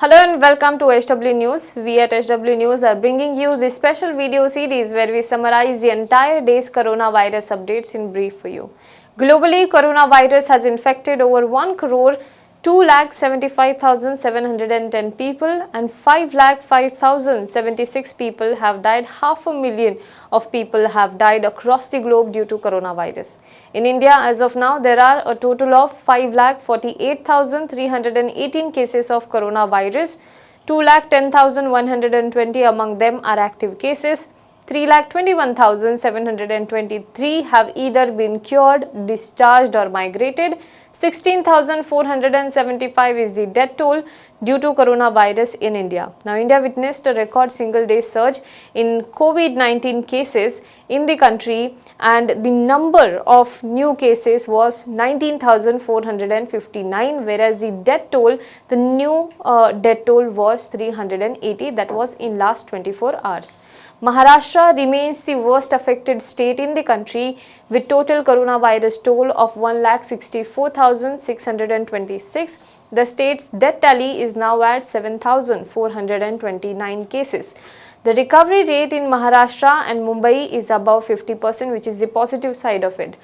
Hello and welcome to HW News. We at HW News are bringing you this special video series where we summarize the entire day's coronavirus updates in brief for you. Globally, coronavirus has infected over 1 crore 2,75,710 people and 5,05,076 people have died. 500,000 of people have died across the globe due to coronavirus. In India, as of now, there are a total of 5,48,318 cases of coronavirus. 2,10,120 among them are active cases. 3,21,723 have either been cured, discharged or migrated. 16,475 is the death toll due to coronavirus in India. Now, India witnessed a record single-day surge in COVID-19 cases in the country, and the number of new cases was 19,459, whereas the death toll, the new death toll was 380. That was in last 24 hours. Maharashtra remains the worst affected state in the country with total coronavirus toll of 1,64,626. The state's death tally is now at 7,429 cases. The recovery rate in Maharashtra and Mumbai is above 50%, which is the positive side of it.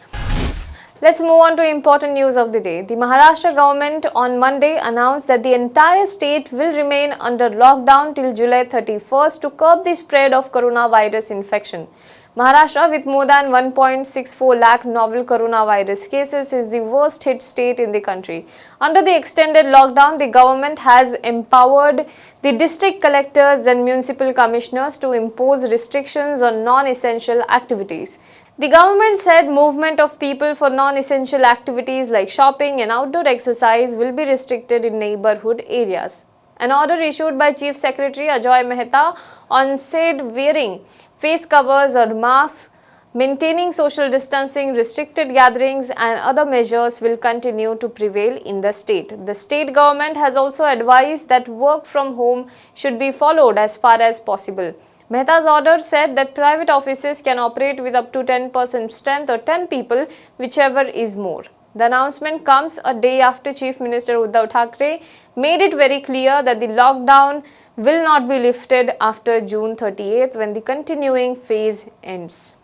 Let's move on to important news of the day. The Maharashtra government on Monday announced that the entire state will remain under lockdown till July 31st to curb the spread of coronavirus infection. Maharashtra, with more than 1.64 lakh novel coronavirus cases, is the worst hit state in the country. Under the extended lockdown, the government has empowered the district collectors and municipal commissioners to impose restrictions on non-essential activities. The government said movement of people for non-essential activities like shopping and outdoor exercise will be restricted in neighborhood areas. An order issued by Chief Secretary Ajoy Mehta on said wearing face covers or masks, maintaining social distancing, restricted gatherings and other measures will continue to prevail in the state. The state government has also advised that work from home should be followed as far as possible. Mehta's order said that private offices can operate with up to 10% strength or 10 people, whichever is more. The announcement comes a day after Chief Minister Uddhav Thackeray made it very clear that the lockdown will not be lifted after June 30th when the continuing phase ends.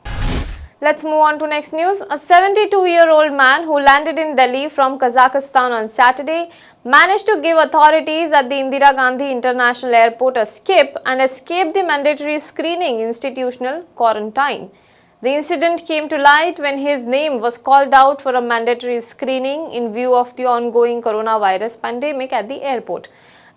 Let's move on to next news. A 72-year-old man who landed in Delhi from Kazakhstan on Saturday managed to give authorities at the Indira Gandhi International Airport a skip and escaped the mandatory screening institutional quarantine. The incident came to light when his name was called out for a mandatory screening in view of the ongoing coronavirus pandemic at the airport.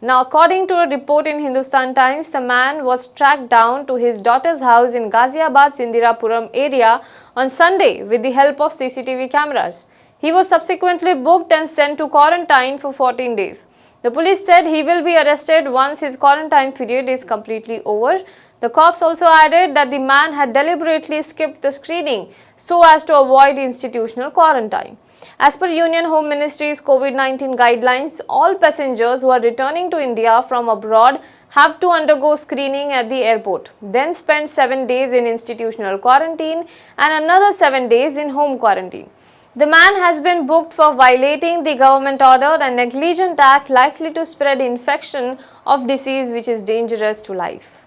Now, according to a report in Hindustan Times, the man was tracked down to his daughter's house in Ghaziabad's Indirapuram area on Sunday with the help of CCTV cameras. He was subsequently booked and sent to quarantine for 14 days. The police said he will be arrested once his quarantine period is completely over. The cops also added that the man had deliberately skipped the screening so as to avoid institutional quarantine. As per Union Home Ministry's COVID-19 guidelines, all passengers who are returning to India from abroad have to undergo screening at the airport, then spend 7 days in institutional quarantine and another 7 days in home quarantine. The man has been booked for violating the government order and negligent act likely to spread infection of disease which is dangerous to life.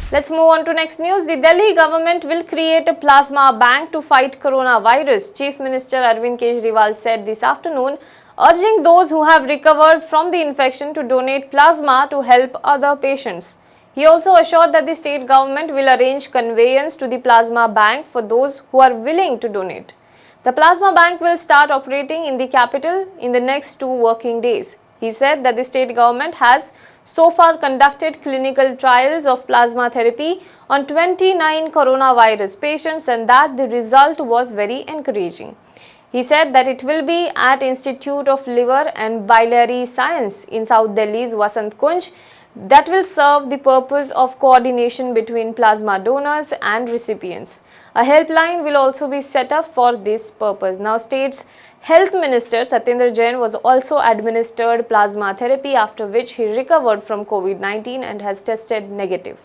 Let's move on to next news. The Delhi government will create a plasma bank to fight coronavirus, Chief Minister Arvind Kejriwal said this afternoon, urging those who have recovered from the infection to donate plasma to help other patients. He also assured that the state government will arrange conveyance to the plasma bank for those who are willing to donate. The plasma bank will start operating in the capital in the next 2 working days. He said that the state government has so far conducted clinical trials of plasma therapy on 29 coronavirus patients and that the result was very encouraging. He said that it will be at Institute of Liver and Biliary Science in South Delhi's Vasant Kunj that will serve the purpose of coordination between plasma donors and recipients. A helpline will also be set up for this purpose. Now, state's Health Minister Satyendra Jain was also administered plasma therapy, after which he recovered from COVID-19 and has tested negative.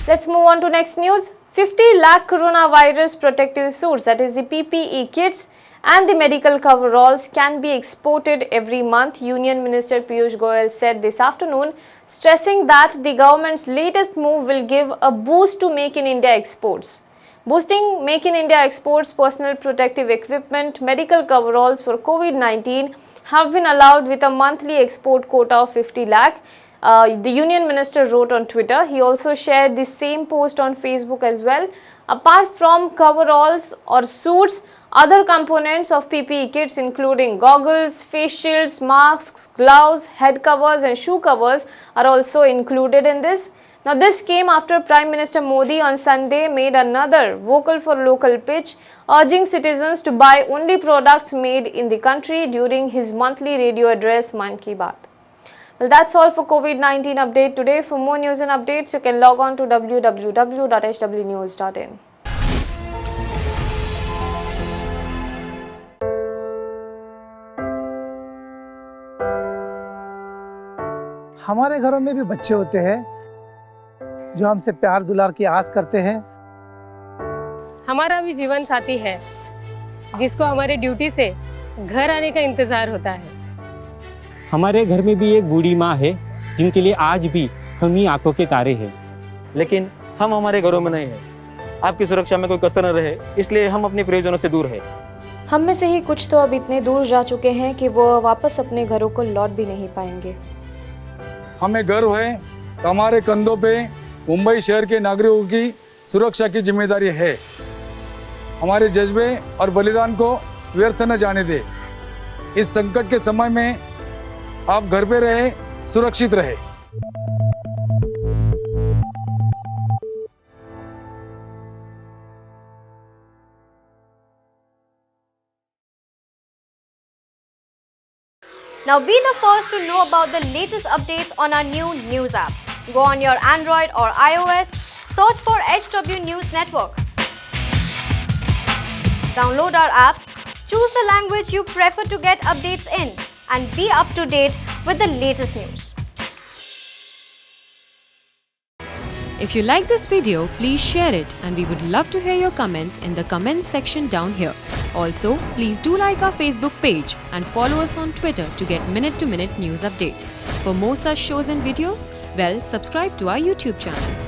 Let's move on to next news. 50 lakh coronavirus protective suits, that is the PPE kits, and the medical coveralls can be exported every month, Union Minister Piyush Goyal said this afternoon, stressing that the government's latest move will give a boost to Make in India exports. Boosting Make in India exports, personal protective equipment, medical coveralls for COVID-19 have been allowed with a monthly export quota of 50 lakh. The Union Minister wrote on Twitter. He also shared the same post on Facebook as well. Apart from coveralls or suits, other components of PPE kits including goggles, face shields, masks, gloves, head covers and shoe covers are also included in this. Now this came after Prime Minister Modi on Sunday made another vocal for local pitch, urging citizens to buy only products made in the country during his monthly radio address Mann Ki Baat. Well, that's all for COVID-19 update today. For more news and updates, you can log on to www.hwnews.in. हमारे घरों में भी बच्चे होते हैं जो हमसे प्यार दुलार की आस करते हैं। हमारा भी जीवन साथी है जिसको हमारे ड्यूटी से घर आने का इंतजार होता है। हमारे घर में भी एक बूढ़ी माँ है जिनके लिए आज भी हम ही आंखों के तारे हैं। लेकिन हम हमारे घरों में नहीं हैं। आपकी सुरक्षा में कोई कसर न रहे, इसलिए हम अपने प्रियजनों से दूर हैं। हम में से ही कुछ तो अब इतने दूर जा चुके हैं कि वो वापस अपने घरों को लौट भी नहीं पाएंगे। हमें गर्व है कि हमारे कंधों पे मुंबई शहर के नागरिकों की सुरक्षा की जिम्मेदारी है। हमारे जज्बे और बलिदान को व्यर्थ न जाने दे। इस संकट के समय में आप घर पे रहे, सुरक्षित रहे। Now be the first to know about the latest updates on our new news app. Go on your Android or iOS, search for HW News Network. Download our app, choose the language you prefer to get updates in, and be up to date with the latest news. If you like this video, please share it and we would love to hear your comments in the comments section down here. Also, please do like our Facebook page and follow us on Twitter to get minute-to-minute news updates. For more such shows and videos, well, subscribe to our YouTube channel.